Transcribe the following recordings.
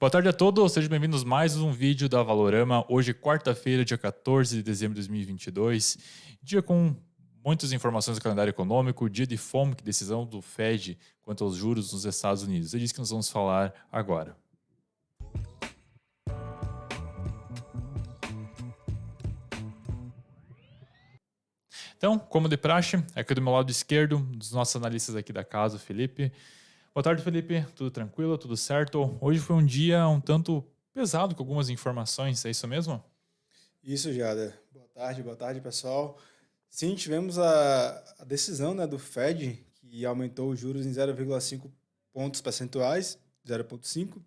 Boa tarde a todos, sejam bem-vindos a mais um vídeo da Valorama. Hoje, quarta-feira, dia 14 de dezembro de 2022, dia com muitas informações do calendário econômico, dia de FOMC, decisão do Fed quanto aos juros nos Estados Unidos. É disso que nós vamos falar agora. Então, como de praxe, aqui do meu lado esquerdo, dos nossos analistas aqui da casa, o Felipe. Boa tarde, Felipe. Tudo tranquilo? Tudo certo? Hoje foi um dia um tanto pesado com algumas informações, é isso mesmo? Isso, Jada. Boa tarde, pessoal. Sim, tivemos a decisão, né, do Fed, que aumentou os juros em 0,5 pontos percentuais, 0,5,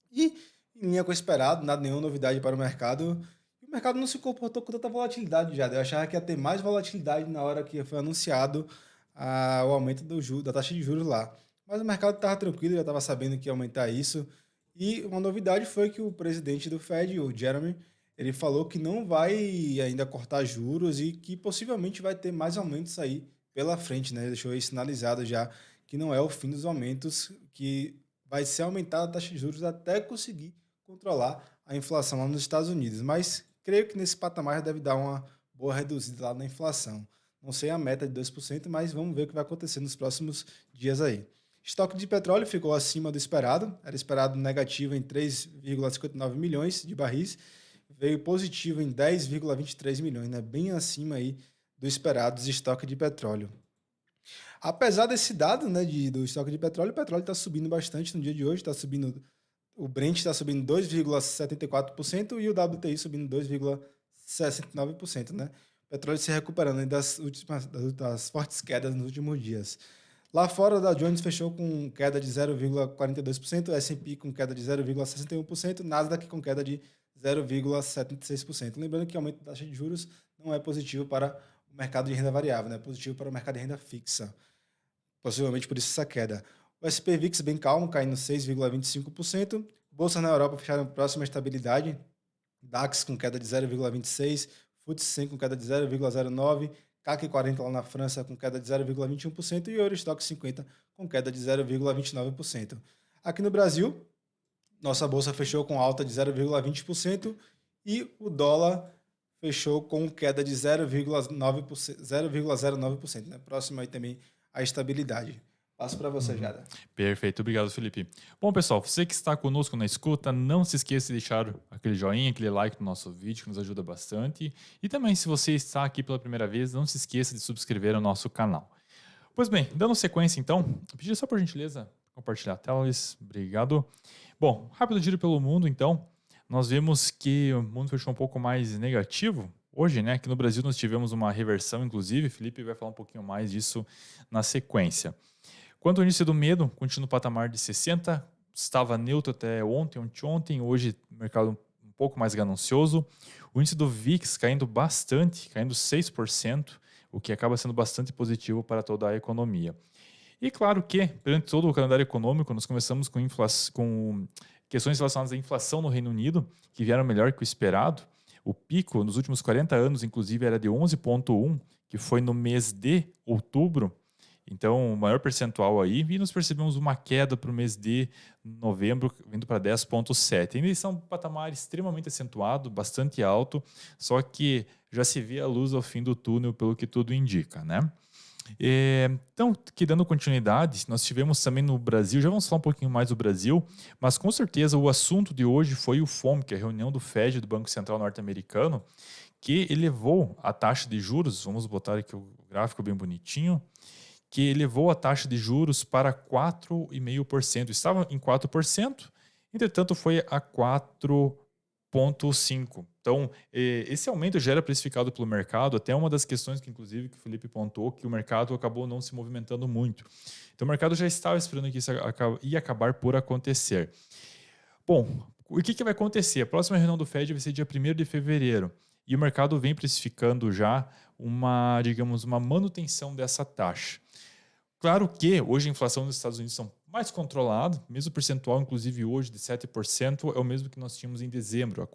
e em linha com o esperado, nada, nenhuma novidade para o mercado. E o mercado não se comportou com tanta volatilidade, Jada. Eu achava que ia ter mais volatilidade na hora que foi anunciado o aumento da taxa de juros lá. Mas o mercado estava tranquilo, já estava sabendo que ia aumentar isso. E uma novidade foi que o presidente do Fed, o Jeremy, ele falou que não vai ainda cortar juros e que possivelmente vai ter mais aumentos aí pela frente, né? Ele deixou aí sinalizado já que não é o fim dos aumentos, que vai ser aumentada a taxa de juros até conseguir controlar a inflação lá nos Estados Unidos. Mas creio que nesse patamar já deve dar uma boa reduzida lá na inflação. Não sei a meta de 2%, mas vamos ver o que vai acontecer nos próximos dias aí. Estoque de petróleo ficou acima do esperado, era esperado negativo em 3,59 milhões de barris, veio positivo em 10,23 milhões, né? Bem acima aí do esperado de estoque de petróleo. Apesar desse dado, né, do estoque de petróleo, o petróleo está subindo bastante no dia de hoje, está subindo, o Brent está subindo 2,74% e o WTI subindo 2,69%, né? O petróleo se recuperando aí das fortes quedas nos últimos dias. Lá fora, o Dow Jones fechou com queda de 0,42%, S&P com queda de 0,61%, Nasdaq com queda de 0,76%. Lembrando que o aumento da taxa de juros não é positivo para o mercado de renda variável, né? É positivo para o mercado de renda fixa. Possivelmente por isso essa queda. O SP VIX bem calmo, caindo 6,25%. Bolsas na Europa fecharam próxima à estabilidade. DAX com queda de 0,26%, FTSE 100 com queda de 0,09%, CAC 40 lá na França com queda de 0,21% e o Eurostock 50 com queda de 0,29%. Aqui no Brasil, nossa bolsa fechou com alta de 0,20% e o dólar fechou com queda de 0,9%, 0,09%, né? Próximo aí também à estabilidade. Passo para você, Uhum. Jada. Perfeito, obrigado, Felipe. Bom, pessoal, você que está conosco na escuta, não se esqueça de deixar aquele joinha, aquele like no nosso vídeo, que nos ajuda bastante. E também, se você está aqui pela primeira vez, não se esqueça de subscrever o nosso canal. Pois bem, dando sequência então, eu pedi só por gentileza compartilhar a tela, Luiz. Obrigado. Bom, rápido giro pelo mundo então. Nós vemos que o mundo fechou um pouco mais negativo hoje, né? Aqui no Brasil nós tivemos uma reversão, inclusive. Felipe vai falar um pouquinho mais disso na sequência. Quanto ao índice do medo, continua no patamar de 60, estava neutro até ontem, hoje o mercado um pouco mais ganancioso. O índice do VIX caindo bastante, caindo 6%, o que acaba sendo bastante positivo para toda a economia. E claro que, perante todo o calendário econômico, nós começamos com questões relacionadas à inflação no Reino Unido, que vieram melhor que o esperado. O pico nos últimos 40 anos, inclusive, era de 11,1, que foi no mês de outubro. Então, o maior percentual aí, e nós percebemos uma queda para o mês de novembro, vindo para 10,7. Ainda são um patamar extremamente acentuado, bastante alto, só que já se vê a luz ao fim do túnel, pelo que tudo indica, né? Então, que dando continuidade, nós tivemos também no Brasil, já vamos falar um pouquinho mais do Brasil, mas com certeza o assunto de hoje foi o FOMC, que é a reunião do Fed, do Banco Central Norte-Americano, que elevou a taxa de juros, vamos botar aqui o gráfico bem bonitinho, que elevou a taxa de juros para 4,5%. Estava em 4%, entretanto foi a 4,5%. Então, esse aumento já era precificado pelo mercado, até uma das questões que, inclusive, que o Felipe pontuou, que o mercado acabou não se movimentando muito. Então, o mercado já estava esperando que isso ia acabar por acontecer. Bom, o que vai acontecer? A próxima reunião do Fed vai ser dia 1º de fevereiro. E o mercado vem precificando já digamos, uma manutenção dessa taxa. Claro que hoje a inflação nos Estados Unidos são mais controlada, mesmo percentual, inclusive hoje de 7%, é o mesmo que nós tínhamos em dezembro,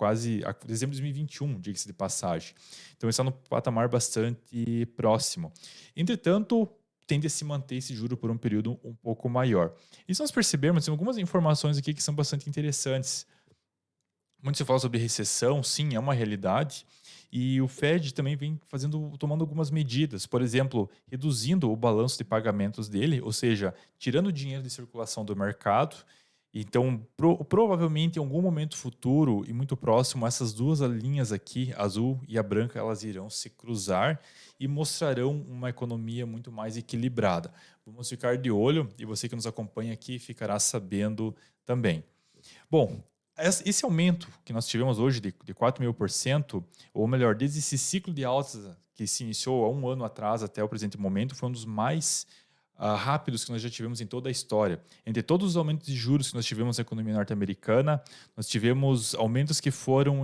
dezembro de 2021, diga-se de passagem. Então está no patamar bastante próximo. Entretanto, tende a se manter esse juro por um período um pouco maior. E se nós percebermos, tem algumas informações aqui que são bastante interessantes. Muito se fala sobre recessão, sim, é uma realidade. E o Fed também vem tomando algumas medidas, por exemplo, reduzindo o balanço de pagamentos dele, ou seja, tirando o dinheiro de circulação do mercado. Então, provavelmente em algum momento futuro e muito próximo, essas duas linhas aqui, a azul e a branca, elas irão se cruzar e mostrarão uma economia muito mais equilibrada. Vamos ficar de olho e você que nos acompanha aqui ficará sabendo também. Bom, esse aumento que nós tivemos hoje de 4.000%, ou melhor, desde esse ciclo de altas que se iniciou há um ano atrás até o presente momento, foi um dos mais rápidos que nós já tivemos em toda a história. Entre todos os aumentos de juros que nós tivemos na economia norte-americana, nós tivemos aumentos que foram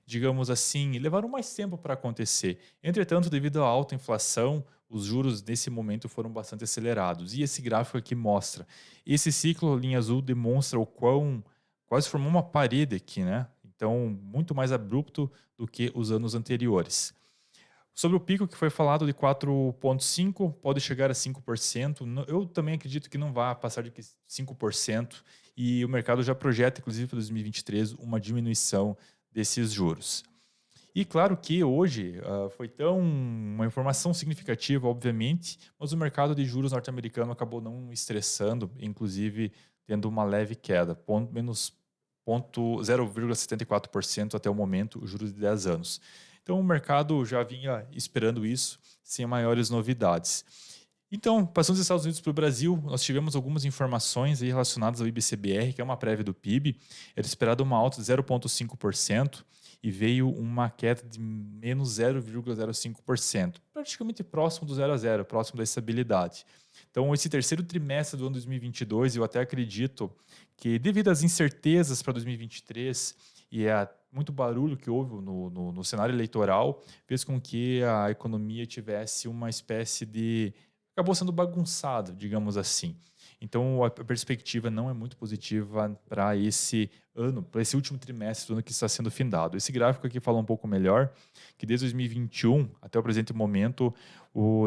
digamos assim, levaram mais tempo para acontecer. Entretanto, devido à alta inflação, os juros nesse momento foram bastante acelerados. E esse gráfico aqui mostra. Esse ciclo, linha azul, demonstra o quão quase formou uma parede aqui, né? Então, muito mais abrupto do que os anos anteriores. Sobre o pico que foi falado de 4,5%, pode chegar a 5%. Eu também acredito que não vai passar de 5%. E o mercado já projeta, inclusive para 2023, uma diminuição desses juros. E claro que hoje foi uma informação significativa, obviamente, mas o mercado de juros norte-americano acabou não estressando, inclusive tendo uma leve queda, menos 0,74% até o momento, os juros de 10 anos. Então o mercado já vinha esperando isso, sem maiores novidades. Então, passando dos Estados Unidos para o Brasil, nós tivemos algumas informações aí relacionadas ao IBCBR, que é uma prévia do PIB. Era esperado uma alta de 0,5% e veio uma queda de menos 0,05%, praticamente próximo do 0 a 0, próximo da estabilidade. Então, esse terceiro trimestre do ano 2022, eu até acredito que, devido às incertezas para 2023 e a muito barulho que houve no cenário eleitoral, fez com que a economia tivesse uma espécie de acabou sendo bagunçado, digamos assim. Então, a perspectiva não é muito positiva para esse ano, para esse último trimestre do ano que está sendo findado. Esse gráfico aqui fala um pouco melhor, que desde 2021 até o presente momento,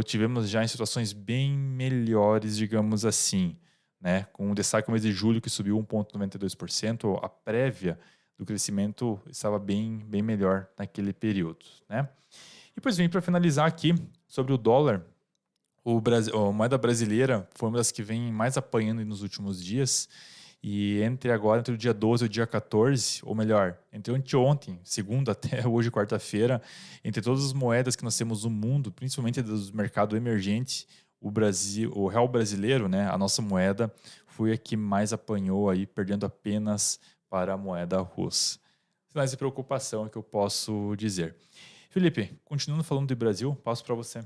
tivemos já em situações bem melhores, digamos assim, né? Com o destaque no mês de julho, que subiu 1,92%, a prévia do crescimento estava bem melhor naquele período, né? E, pois bem, para finalizar aqui, sobre o dólar, a moeda brasileira foi uma das que vem mais apanhando nos últimos dias. E entre o dia 12 e o dia 14, ou melhor, entre anteontem, segunda até hoje, quarta-feira, entre todas as moedas que nós temos no mundo, principalmente dos mercados emergentes, o real brasileiro, né, a nossa moeda, foi a que mais apanhou aí, perdendo apenas para a moeda russa. Sinais de preocupação é que eu posso dizer. Felipe, continuando falando do Brasil, passo para você.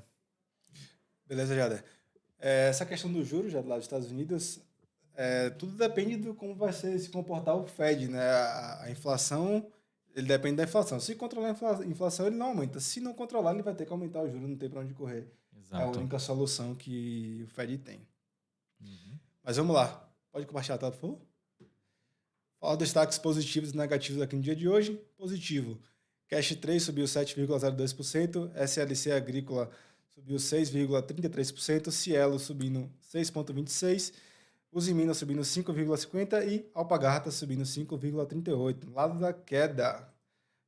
Beleza, Jader. Essa questão do juros já do lado dos Estados Unidos, tudo depende de como vai se comportar o Fed, né? A inflação, ele depende da inflação. Se controlar a inflação, ele não aumenta. Se não controlar, ele vai ter que aumentar o juros, não tem para onde correr. Exato. É a única solução que o Fed tem. Uhum. Mas vamos lá. Pode compartilhar a tela, por favor? Fala destaques positivos e negativos aqui no dia de hoje. Positivo. Cash 3 subiu 7,02%, SLC Agrícola subiu 6,33%, Cielo subindo 6,26%, Usiminas subindo 5,50% e Alpargatas subindo 5,38%. No lado da queda,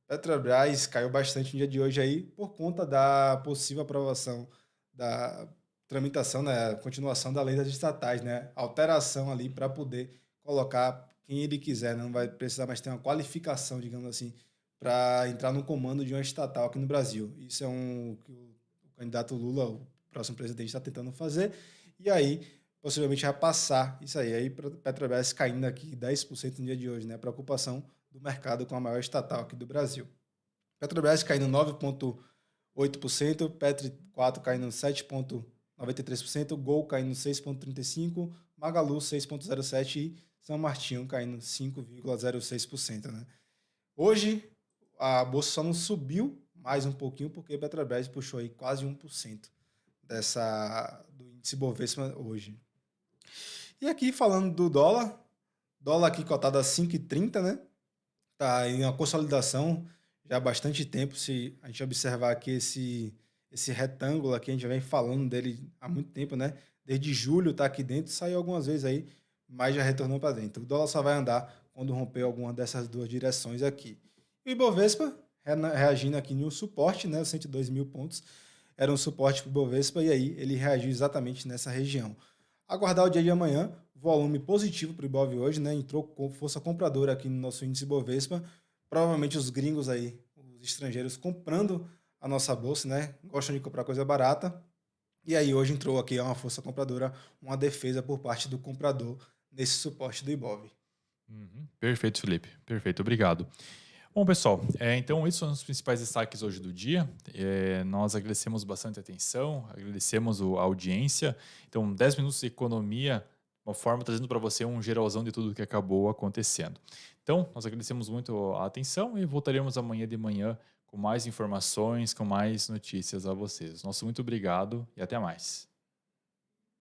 Petrobras caiu bastante no dia de hoje aí por conta da possível aprovação da tramitação, né, continuação da lei das estatais, né, alteração ali para poder colocar quem ele quiser, né, não vai precisar mais ter uma qualificação, digamos assim, para entrar no comando de uma estatal aqui no Brasil. Isso é que o candidato Lula, o próximo presidente, está tentando fazer, e aí possivelmente vai passar isso aí. Aí Petrobras caindo aqui 10% no dia de hoje, né? Preocupação do mercado com a maior estatal aqui do Brasil. Petrobras caindo 9,8%, Petri 4 caindo 7,93%, Gol caindo 6,35%, Magalu 6,07% e São Martinho caindo 5,06%. Né? Hoje, a bolsa só não subiu mais um pouquinho porque a Petrobras puxou aí quase 1% do índice Bovespa hoje. E aqui falando do dólar aqui cotado a 5,30, né? Tá em uma consolidação já há bastante tempo. Se a gente observar aqui esse esse retângulo aqui, a gente já vem falando dele há muito tempo, né? Desde julho tá aqui dentro, saiu algumas vezes aí, mas já retornou para dentro. O dólar só vai andar quando romper alguma dessas duas direções aqui. E o Ibovespa reagindo aqui no suporte, né? Os 102 mil pontos era um suporte para o Ibovespa e aí ele reagiu exatamente nessa região. Aguardar o dia de amanhã, volume positivo para o Ibov hoje, né? Entrou com força compradora aqui no nosso índice Ibovespa. Provavelmente os gringos aí, os estrangeiros comprando a nossa bolsa, né? Gostam de comprar coisa barata. E aí hoje entrou aqui uma força compradora, uma defesa por parte do comprador nesse suporte do Ibov. Uhum. Perfeito, Felipe. Perfeito, obrigado. Bom, pessoal, então esses são os principais destaques hoje do dia. Nós agradecemos bastante a atenção, agradecemos a audiência. Então, 10 minutos de economia, uma forma trazendo para você um geralzão de tudo que acabou acontecendo. Então, nós agradecemos muito a atenção e voltaremos amanhã de manhã com mais informações, com mais notícias a vocês. Nosso muito obrigado e até mais.